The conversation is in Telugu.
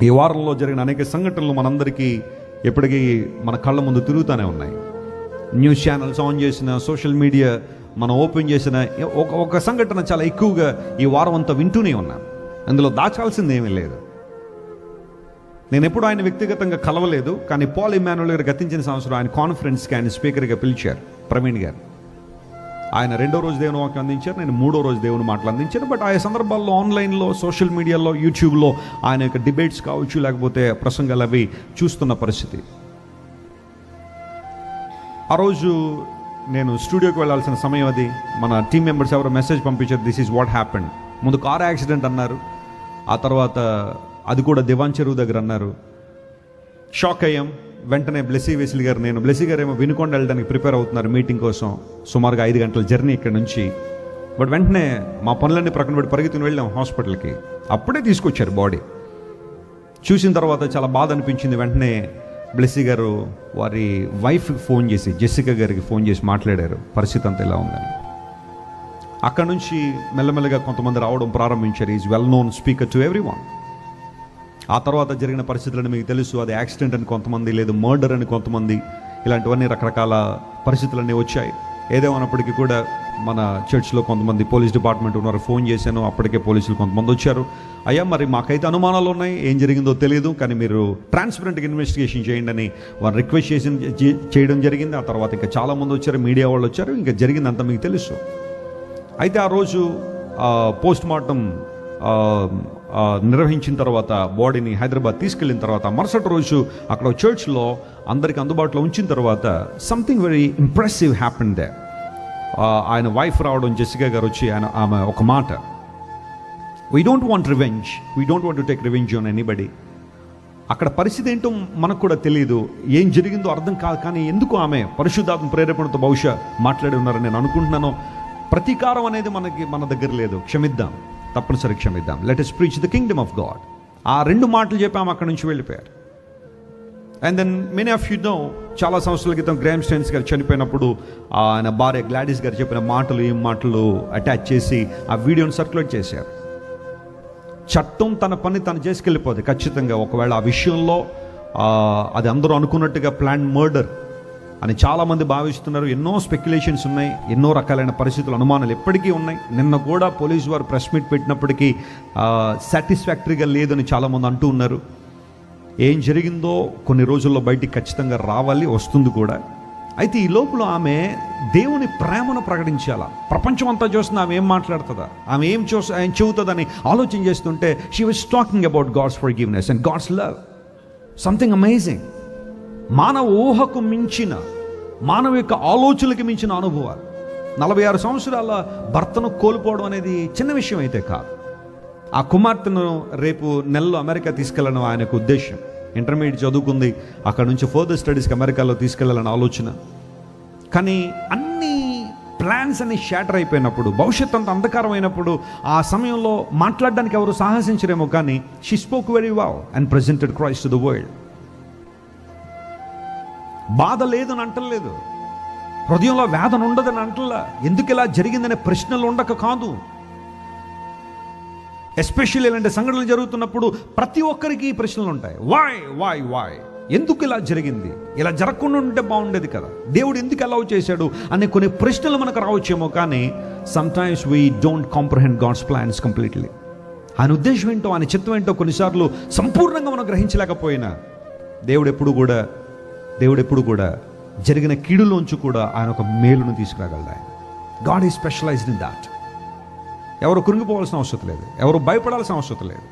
ఈ వారంలో జరిగిన అనేక సంఘటనలు మనందరికీ ఎప్పటికీ మన కళ్ళ ముందు తిరుగుతూనే ఉన్నాయి. న్యూస్ ఛానల్స్ ఆన్ చేసిన, సోషల్ మీడియా మనం ఓపెన్ చేసిన ఒక సంఘటన చాలా ఎక్కువగా ఈ వారం అంతా వింటూనే ఉన్నాం. అందులో దాచాల్సింది ఏమీ లేదు. నేను ఎప్పుడు ఆయన వ్యక్తిగతంగా కలవలేదు, కానీ పాల్ ఇమాన్యుయల్ గారు గతించిన సంవత్సరం ఆయన కాన్ఫరెన్స్కి ఆయన స్పీకర్గా పిలిచారు, ప్రవీణ్ గారు. ఆయన 2వ రోజు దేవుని వాక్యం అందించారు, నేను 3వ రోజు దేవుని మాటలు అందించాను. బట్ ఆయా సందర్భాల్లో ఆన్లైన్లో, సోషల్ మీడియాలో, యూట్యూబ్లో ఆయన యొక్క డిబేట్స్ కావచ్చు, లేకపోతే ప్రసంగాలు అవి చూస్తున్న పరిస్థితి. ఆ రోజు నేను స్టూడియోకి వెళ్ళాల్సిన సమయం అది. మన టీం మెంబర్స్ ఎవరో మెసేజ్ పంపించారు, దిస్ ఈజ్ వాట్ హ్యాపెండ్. ముందు కార్ యాక్సిడెంట్ అన్నారు, ఆ తర్వాత అది కూడా దివాన్ చెరువు దగ్గర అన్నారు. షాక్ అయ్యాం. వెంటనే బ్లెస్సీ వెసిల్ గారు, నేను బ్లెస్సీ గారు ఏమో వినుకొండ వెళ్ళడానికి ప్రిపేర్ అవుతున్నారు మీటింగ్ కోసం, సుమారుగా 5 గంటల జర్నీ ఇక్కడ నుంచి. బట్ వెంటనే మా పనులన్నీ ప్రక్కన పెట్టి పరిగెత్తుని వెళ్ళాం హాస్పిటల్కి. అప్పుడే తీసుకొచ్చారు బాడీ. చూసిన తర్వాత చాలా బాధ అనిపించింది. వెంటనే బ్లెస్సీ గారు వారి వైఫ్కి ఫోన్ చేసి, జెసికా గారికి ఫోన్ చేసి మాట్లాడారు, పరిస్థితి అంతా ఎలా ఉందని. అక్కడ నుంచి మెల్లమెల్లగా కొంతమంది రావడం ప్రారంభించారు. Is well known speaker to everyone. ఆ తర్వాత జరిగిన పరిస్థితులను మీకు తెలుసు. అది యాక్సిడెంట్ అని కొంతమంది, లేదు మర్డర్ అని కొంతమంది, ఇలాంటివన్నీ రకరకాల పరిస్థితులన్నీ వచ్చాయి. ఏదేమన్నప్పటికీ కూడా మన చర్చ్లో కొంతమంది పోలీస్ డిపార్ట్మెంట్ ఉన్నారు, ఫోన్ చేశాను, అప్పటికే పోలీసులు కొంతమంది వచ్చారు. అయ్యా మరి మాకైతే అనుమానాలు ఉన్నాయి, ఏం జరిగిందో తెలియదు, కానీ మీరు ట్రాన్స్పరెంట్గా ఇన్వెస్టిగేషన్ చేయండి అని వారు రిక్వెస్ట్ చేయడం జరిగింది. ఆ తర్వాత ఇంకా చాలామంది వచ్చారు, మీడియా వాళ్ళు వచ్చారు, ఇంకా జరిగిందంతా మీకు తెలుసు. అయితే ఆ రోజు పోస్ట్ మార్టం నిర్వహించిన తర్వాత బాడీని హైదరాబాద్ తీసుకెళ్ళిన తర్వాత మరుసటి రోజు అక్కడ చర్చ్లో అందరికి అందుబాటులో ఉంచిన తర్వాత something very impressive happen they. ఆయన వైఫ్ రావడం, జెసికా గారు వచ్చి ఆమె ఒక మాట, we don't want revenge, we don't want to take revenge on anybody. అక్కడ పరిస్థితి ఏంటో మనకు కూడా తెలియదు, ఏం జరిగిందో అర్థం కాదు, కానీ ఎందుకు ఆమె పరిశుద్ధాత్మ ప్రేరేపణతో బహుశా మాట్లాడి ఉన్నారని నేను అనుకుంటున్నాను. ప్రతీకారం అనేది మన దగ్గర లేదు, క్షమిద్దాం, తప్పనిసరి క్షమిద్దాం. Let us preach the kingdom of God. ఆ 2 మాటలు చెప్పాము, అక్కడి నుంచి వెళ్ళిపోయారు. And then many of you know, చాలా సంవత్సరాల క్రితం గ్రామ్ స్టెయిన్స్ గారు చనిపోయినప్పుడు ఆయన భార్య గ్లాడిస్ గారు చెప్పిన మాటలు, ఈ మాటలు అటాచ్ చేసి ఆ వీడియోని సర్క్యులేట్ చేశారు. చట్టం తన పని తను చేసుకెళ్ళిపోతుంది ఖచ్చితంగా. ఒకవేళ ఆ విషయంలో అది అందరూ అనుకున్నట్టుగా ప్లాన్ మర్డర్ అని చాలామంది భావిస్తున్నారు. ఎన్నో స్పెక్యులేషన్స్ ఉన్నాయి, ఎన్నో రకాలైన పరిస్థితులు, అనుమానాలు ఎప్పటికీ ఉన్నాయి. నిన్న కూడా పోలీసు వారు ప్రెస్ మీట్ పెట్టినప్పటికీ సాటిస్ఫాక్టరీగా లేదని చాలామంది అంటూ ఉన్నారు. ఏం జరిగిందో కొన్ని రోజుల్లో బయటికి ఖచ్చితంగా రావాలి, వస్తుంది కూడా. అయితే ఈ లోపల ఆమె దేవుని ప్రేమను ప్రకటించాలా, ప్రపంచం అంతా చూస్తున్నా ఆమె ఏం మాట్లాడుతుందా, ఆమె ఏం చెబుతుందని ఆలోచన చేస్తుంటే she was talking about God's forgiveness and God's love. Something amazing. మానవ ఊహకు మించిన, మానవ యొక్క ఆలోచనలకు మించిన అనుభవాలు. 46 సంవత్సరాల భర్తను కోల్పోవడం అనేది చిన్న విషయం అయితే కాదు. ఆ కుమార్తెను రేపు నెలలో అమెరికా తీసుకెళ్ళడం ఆయనకు ఉద్దేశం. ఇంటర్మీడియట్ చదువుకుంది, అక్కడ నుంచి ఫర్దర్ స్టడీస్కి అమెరికాలో తీసుకెళ్లాలని ఆలోచన. కానీ అన్ని ప్లాన్స్ అన్ని షాటర్ అయిపోయినప్పుడు, భవిష్యత్ అంత అంధకారం అయినప్పుడు, ఆ సమయంలో మాట్లాడడానికి ఎవరు సాహసించరేమో, కానీ she spoke very well and presented Christ to the world. బాధ లేదని అంటలేదు, హృదయంలో వేదన ఉండదని అంటలా, ఎందుకు ఇలా జరిగిందనే ప్రశ్నలు ఉండక కాదు. ఎస్పెషల్లీ ఇలాంటి సంఘటనలు జరుగుతున్నప్పుడు ప్రతి ఒక్కరికి ప్రశ్నలు ఉంటాయి. వై ఎందుకు ఇలా జరిగింది, ఇలా జరగకుండా ఉంటే బాగుండేది కదా, దేవుడు ఎందుకు అలౌ చేశాడు అనే కొన్ని ప్రశ్నలు మనకు రావచ్చేమో, కానీ sometimes we don't comprehend God's plans completely. ఆయన ఉద్దేశం ఏంటో, ఆయన చిత్తం ఏంటో కొన్నిసార్లు సంపూర్ణంగా మనం గ్రహించలేకపోయినా దేవుడు ఎప్పుడు కూడా జరిగిన కీడులోంచి కూడా ఆయన ఒక మేలును తీసుకురాగలడు. ఆయన God is specialised in that. ఎవరు కృంగిపోవాల్సిన అవసరం లేదు, ఎవరు భయపడాల్సిన అవసరం లేదు.